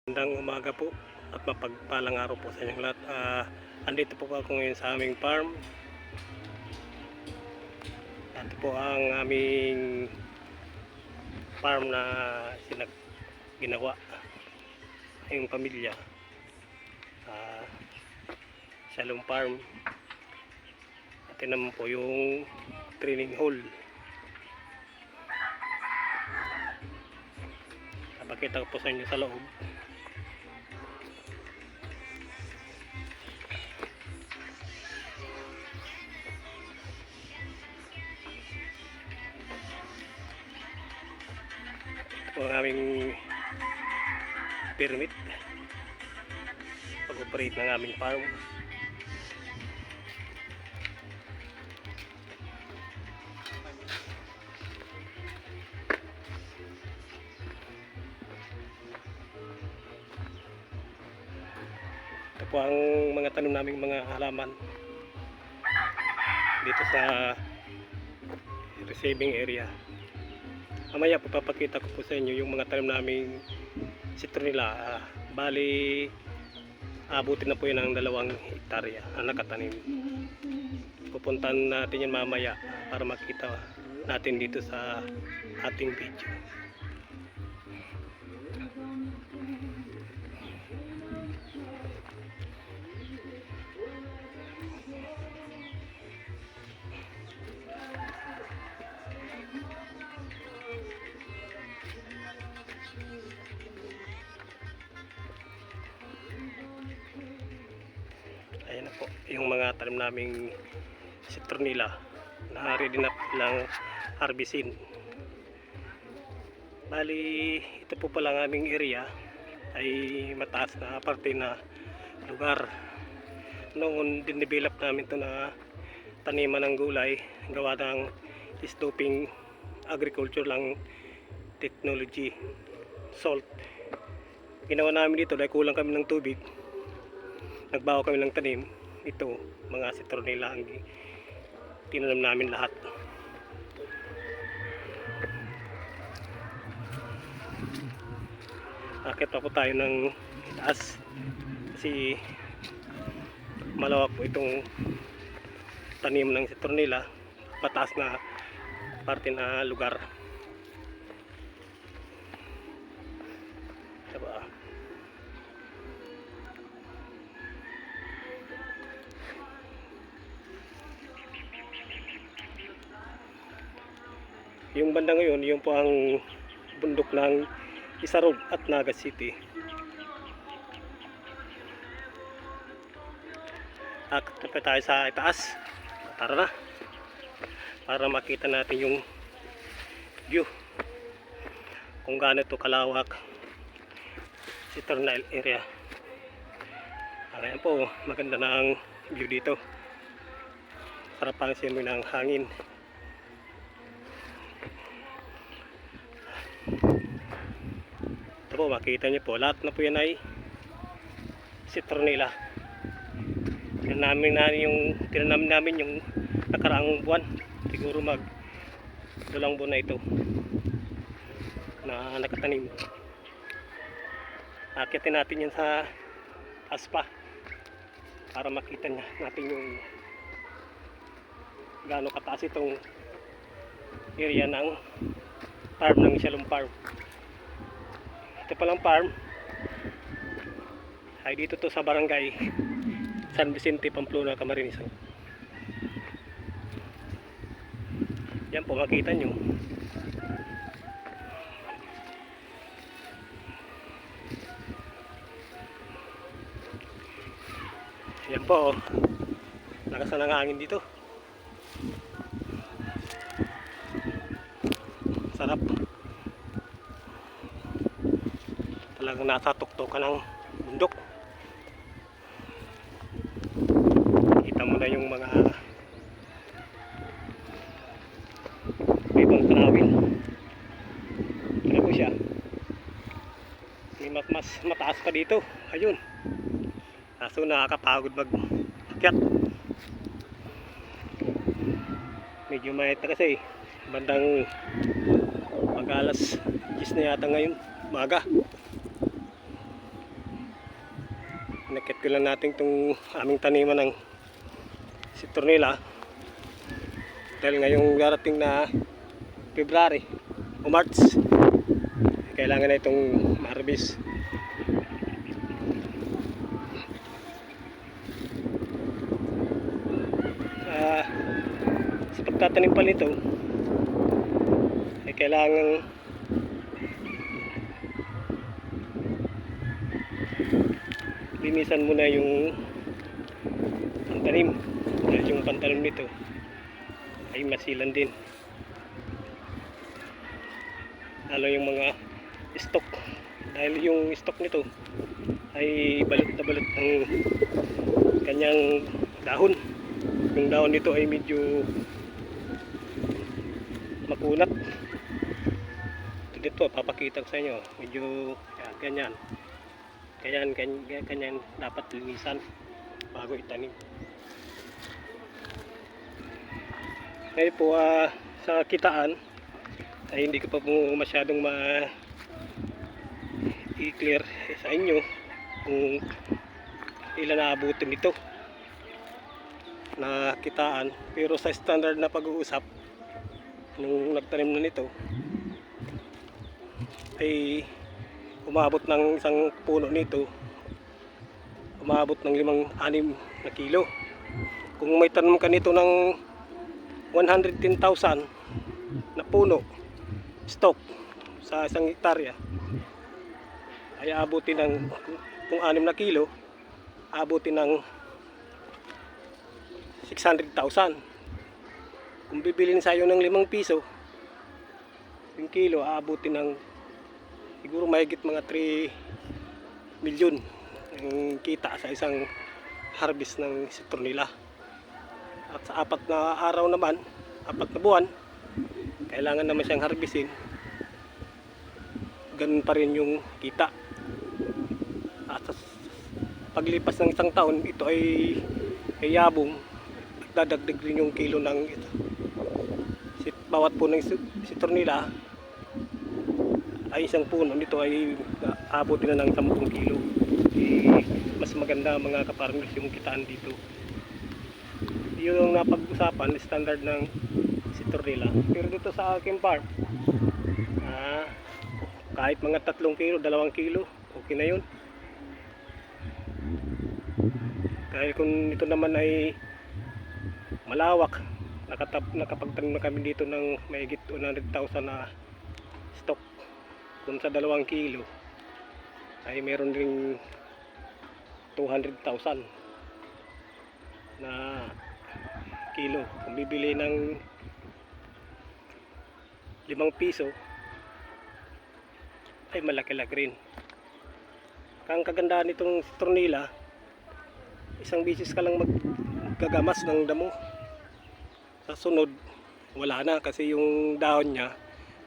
Magandang umaga po at mapagpalang araw po sa inyong lahat. Andito po ako ngayon sa aming farm. Ito po ang aming farm na ginawa yung pamilya. Shalom Farm. At yun naman po yung training hall. Napakita ko po sa inyo sa loob. Ito ang aming permit pag-operate ng aming farm. Ito po ang mga tanim naming mga halaman dito sa receiving area. Mamaya po papakita ko po sa inyo yung mga tanim naming citronella. Bali abutin na po yun ng 2 hektarya ang nakatanim. Pupuntahan natin yan mamaya para makita natin dito sa ating video. Ayan na po yung mga tanim naming citronella na ready na lang harvestin. Bali ito po pala ang aming area ay mataas na parte na lugar. Noon din-develop namin ito na taniman ng gulay gawa ng stopping agriculture lang technology salt. Ginawa namin dito dahil kulang kami ng tubig. Nagbawa kami ng tanim. Ito mga citronella ang tinanim namin lahat. Akit pa po tayo ng taas kasi malawak po itong tanim ng citronella, pataas na parte na lugar. Diba? Yung banda ngayon, yung po ang bundok ng Isarog at Naga City. Akit pa tayo sa itaas. Tara na. Para makita natin yung view. Kung gaano ito kalawak citronella area. Ayan po, maganda na ang view dito. Sarap ang simoy ng hangin. Ito po, makita niyo po, lahat na po yan ay citronella. Tinanam namin yung nakaraang buwan. Siguro mag 2 buwan na ito na nakatanim. Akitin natin yan sa aspa para makita natin yung gaano kataas itong area ng farm ng Shalom Farm. Ito palang farm ay dito to sa barangay San Vicente, Pamplona, Camarines. Yan po makita nyo. Yan po, lakas na ng hangin dito. Sarap. Talagang nasa tuktok ng bundok. Kita mo na yung mga ibang tanawin. Ano po siya? May mas mataas pa dito. Ayun. Kaso nakakapagod mag-akyat. Medyo mahit na kasi bandang mag-alas 10 na yata ngayon, umaga. Pinakit ko lang natin itong aming taniman ng citronella. Dahil ngayong darating na February o March, kailangan na itong ma-harvest. Sa pagtatanim pa nito ay kailangan linisan muna yung pantanim, dahil yung pantanim nito ay masilan din, lalo yung mga stock, dahil yung stock nito ay balot na balot ng kanyang dahon. Yung dahon nito ay medyo makunat. Ito dito, papakita ko sa inyo, medyo ganyan. Ganyan dapat linisan bago itanim. Ngayon po sa kitaan ay hindi ko pa po masyadong i-clear sa inyo kung ilan naabutin nito na kitaan, pero sa standard na pag-uusap nung nagtanim na nito ay umabot ng isang puno nito, umabot ng 5-6 na kilo. Kung may tanim ka nito ng 110,000 na puno stock sa isang hektarya, ay abutin ng, kung 6 na kilo, abutin ng 600,000. Kung bibilin sa'yo ng 5 piso yung kilo, aabutin ng siguro mahigit mga 3 milyon ang kita sa isang harvest ng citronella. At sa 4 na araw naman, 4 na buwan, kailangan naman siyang harvestin. Ganun pa rin yung kita. At sa paglipas ng isang taon, ito ay yabong, dadagdag rin yung kilo ng ito. Bawat puno ng citronella ay isang puno nito ay abutin na ng 10 kilo. Mas maganda mga kaparmers yung kitaan dito. Yun yung napag-usapan, standard ng citronella. Pero dito sa aking farm, kahit mga 3 kilo, 2 kilo, okay na yun. Dahil kung ito naman ay malawak, nakapagtanim na kami dito ng mahigit 100,000 na stock. Kung sa 2 kilo ay meron ring 200,000 na kilo. Kung bibili ng 5 piso ay malaki-laki rin. Ang kagandahan nitong citronella, isang bisis ka lang maggagamas ng damo. Sa sunod, wala na, kasi yung dahon niya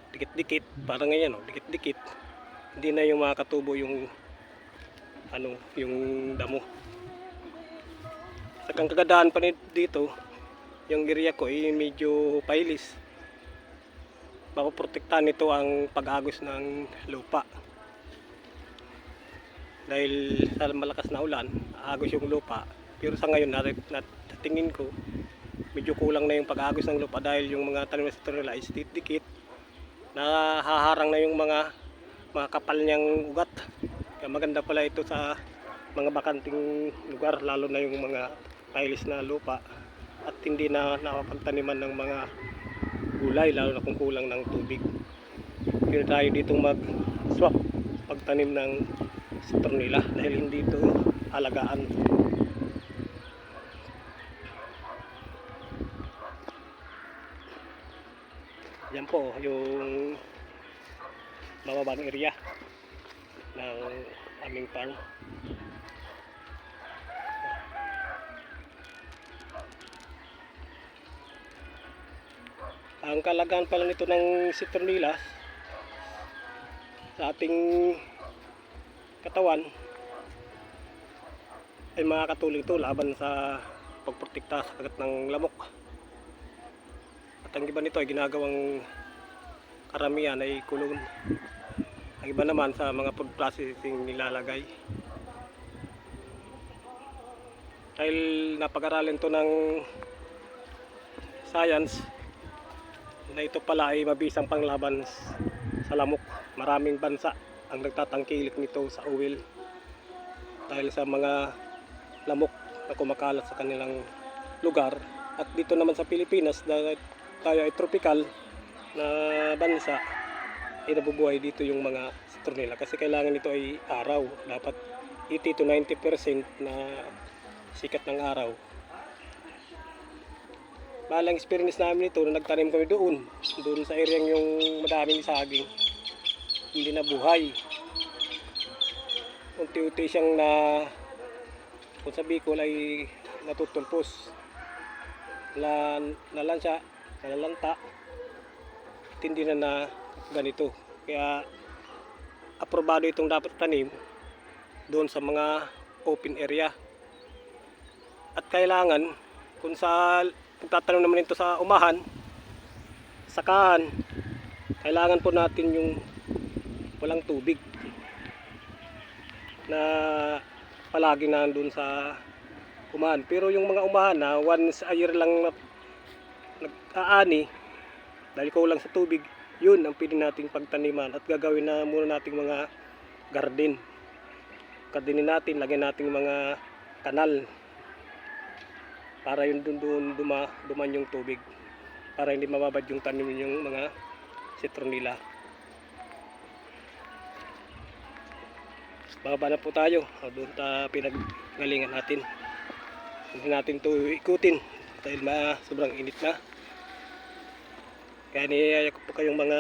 dikit-dikit, parang ngayon, dikit-dikit. Hindi na yung makatubo yung yung damo. Sa kagandahan pa dito, yung area ko ay medyo pailis. Mapoprotektahan nito ang pag-agos ng lupa. Dahil sa malakas na ulan, agos yung lupa. Pero sa ngayon, natingin ko, medyo kulang na yung pag-agos ng lupa dahil yung mga tanim na citronella is dikit, nahaharang na yung mga kapal niyang ugat. Kaya maganda pala ito sa mga bakanting lugar, lalo na yung mga pailis na lupa at hindi na napapagtaniman ng mga gulay, lalo na kung kulang ng tubig. Pero tayo dito mag-swap pagtanim ng citronella dahil hindi ito alagaan. Yan po yung mababang area ng aming farm. Ang kalagaan pala nito ng citronella sa ating katawan ay makakatulong ito laban sa pagprotekta sa kagat ng lamok. At ang iba nito ay ginagawang karamihan ay kulon. Ang iba naman sa mga food processing nilalagay. Dahil napag-aralan to ng science na ito pala ay mabisang panglaban sa lamok. Maraming bansa ang nagtatangkilik nito sa uwil dahil sa mga lamok na kumakalat sa kanilang lugar. At dito naman sa Pilipinas, dahil tayo ay tropical na bansa, ay nabubuhay dito yung mga citronella kasi kailangan nito ay araw. Dapat 80 to 90% na sikat ng araw. Balang experience namin ito na nagtanim kami doon sa area yung madaming saging, hindi na buhay. Unti-unti siyang kung sa Bicol ay natutulpos. Nalansya, nalalanta, at hindi na ganito. Kaya aprobado itong dapat tanim doon sa mga open area. At kailangan, kung sa pagtatanim naman ito sa umahan, sakahan, kailangan po natin yung walang tubig na palagi nandun sa umahan. Pero yung mga umahan na once a year lang nag-aani dahil kulang sa tubig, yun ang pwede nating pagtaniman at gagawin na muna nating mga garden. Gardenin natin, lagyan nating mga kanal para yun doon duman yung tubig, para hindi mababad yung tanim yung mga citronella. Bababa na po tayo doon pinaggalingan natin. Hindi natin to ikutin dahil sobrang init na. Kaya niyaya ko po kayong mga